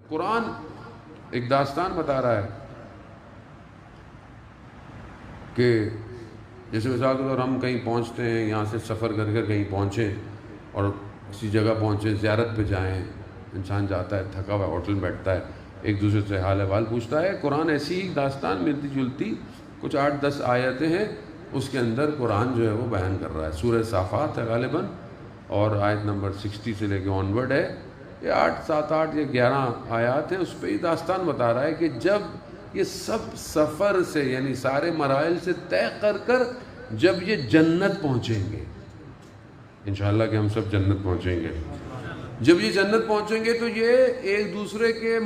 قرآن ایک داستان بتا رہا ہے کہ جیسے مثال کے طور ہم کہیں پہنچتے ہیں، یہاں سے سفر کر کر کہیں پہنچیں اور کسی جگہ پہنچیں، زیارت پہ جائیں، انسان جاتا ہے تھکا ہوا ہوٹل میں بیٹھتا ہے، ایک دوسرے سے حال احوال پوچھتا ہے۔ قرآن ایسی ہی داستان ملتی جلتی کچھ 8-10 آیتیں ہیں، اس کے اندر قرآن جو ہے وہ بیان کر رہا ہے۔ سورہ صافات ہے غالباً، اور آیت نمبر 60 سے لے کے آنورڈ ہے، یہ 7 8 یا 11 آیات ہیں۔ اس پہ یہ داستان بتا رہا ہے کہ جب یہ سب سفر سے یعنی سارے مراحل سے طے کر کر جب یہ جنت پہنچیں گے، انشاءاللہ کہ ہم سب جنت پہنچیں گے، جب یہ جنت پہنچیں گے تو یہ ایک دوسرے کے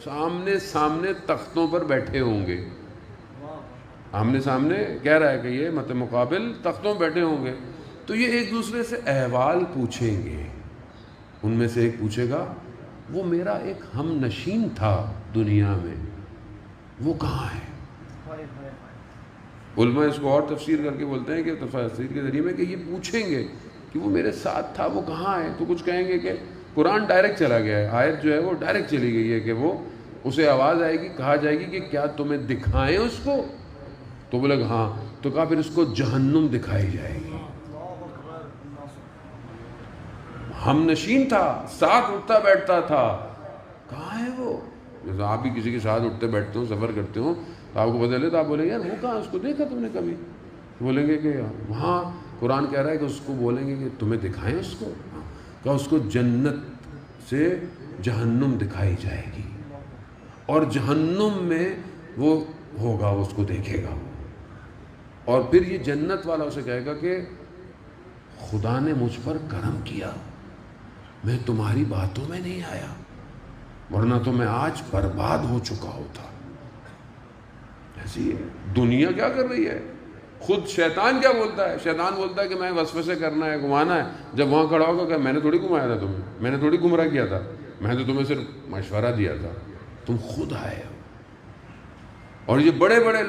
سامنے تختوں پر بیٹھے ہوں گے۔ آمنے سامنے کہہ رہا ہے کہ یہ مت مقابل تختوں بیٹھے ہوں گے، تو یہ ایک دوسرے سے احوال پوچھیں گے۔ ان میں سے ایک پوچھے گا وہ میرا ایک ہم نشین تھا دنیا میں، وہ کہاں ہے؟ علماء اس کو اور تفسیر کر کے بولتے ہیں کہ تفسیر کے ذریعے میں کہ یہ پوچھیں گے کہ وہ میرے ساتھ تھا، وہ کہاں ہے؟ تو کچھ کہیں گے کہ قرآن ڈائریکٹ چلا گیا ہے، آیت جو ہے وہ ڈائریکٹ چلی گئی ہے کہ وہ اسے آواز آئے گی، کہا جائے گی کہ کیا تمہیں دکھائیں اس کو؟ تو بولے گا ہاں، تو کہا پھر اس کو جہنم دکھائی جائے گی۔ ہم نشین تھا، ساتھ اٹھتا بیٹھتا تھا، کہاں ہے وہ؟ جیسے آپ بھی کسی کے ساتھ اٹھتے بیٹھتے ہوں، سفر کرتے ہوں، تو آپ کو پتہ چلے تو آپ بولیں گے یار وہ کہاں، اس کو دیکھا تم نے کبھی؟ بولیں گے کہ وہاں قرآن کہہ رہا ہے کہ اس کو بولیں گے کہ تمہیں دکھائیں اس کو؟ کہ اس کو جنت سے جہنم دکھائی جائے گی، اور جہنم میں وہ ہوگا، اس کو دیکھے گا، اور پھر یہ جنت والا اسے کہے گا کہ خدا نے مجھ پر کرم کیا، میں تمہاری باتوں میں نہیں آیا، ورنہ تو میں آج برباد ہو چکا ہوتا۔ ایسی ہے دنیا کیا کر رہی ہے؟ خود شیطان کیا بولتا ہے؟ شیطان بولتا ہے کہ میں وسوسے کرنا ہے، گھمانا ہے، جب وہاں کھڑا ہوگا کہ میں نے تھوڑی گھمایا تھا تمہیں، میں نے تھوڑی گمراہ کیا تھا، میں تو تمہیں صرف مشورہ دیا تھا، تم خود آئے ہو۔ اور یہ بڑے بڑے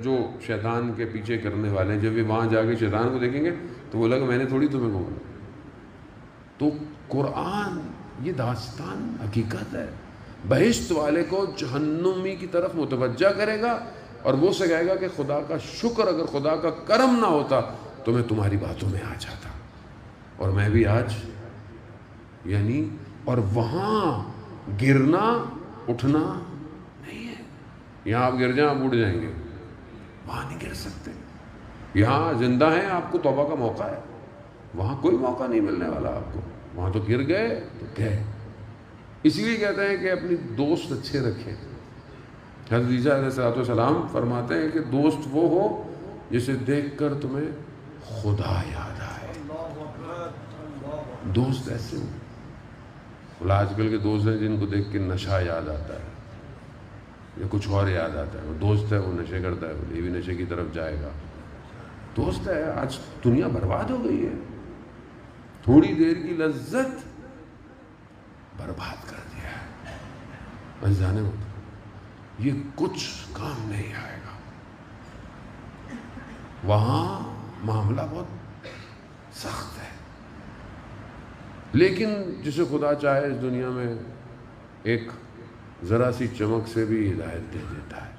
جو شیطان کے پیچھے کرنے والے ہیں، جب یہ وہاں جا کے شیطان کو دیکھیں گے تو وہ لگا میں نے تھوڑی تمہیں گھمایا۔ تو قرآن یہ داستان حقیقت ہے، بہشت والے کو جہنمی کی طرف متوجہ کرے گا، اور وہ سے کہے گا کہ خدا کا شکر، اگر خدا کا کرم نہ ہوتا تو میں تمہاری باتوں میں آ جاتا، اور میں بھی آج یعنی، اور وہاں گرنا اٹھنا نہیں ہے۔ یہاں آپ گر جائیں آپ اٹھ جائیں گے، وہاں نہیں گر سکتے۔ یہاں زندہ ہیں، آپ کو توبہ کا موقع ہے، وہاں کوئی موقع نہیں ملنے والا آپ کو، وہاں تو گر گئے تو گئے۔ اس لیے کہتے ہیں کہ اپنی دوست اچھے رکھیں۔ حضرت عیسیٰ علیہ السلام فرماتے ہیں کہ دوست وہ ہو جسے دیکھ کر تمہیں خدا یاد آئے۔ دوست ایسے ہو، آج کل کے دوست ہیں جن کو دیکھ کے نشہ یاد آتا ہے یا کچھ اور یاد آتا ہے، وہ دوست ہے وہ نشے کرتا ہے، وہ بھی نشے کی طرف جائے گا۔ دوست ہے، آج دنیا برباد ہو گئی ہے، تھوڑی دیر کی لذت برباد کر دیا ہے۔ بس جانے ہوتا یہ کچھ کام نہیں آئے گا، وہاں معاملہ بہت سخت ہے۔ لیکن جسے خدا چاہے اس دنیا میں ایک ذرا سی چمک سے بھی ہدایت دے دیتا ہے۔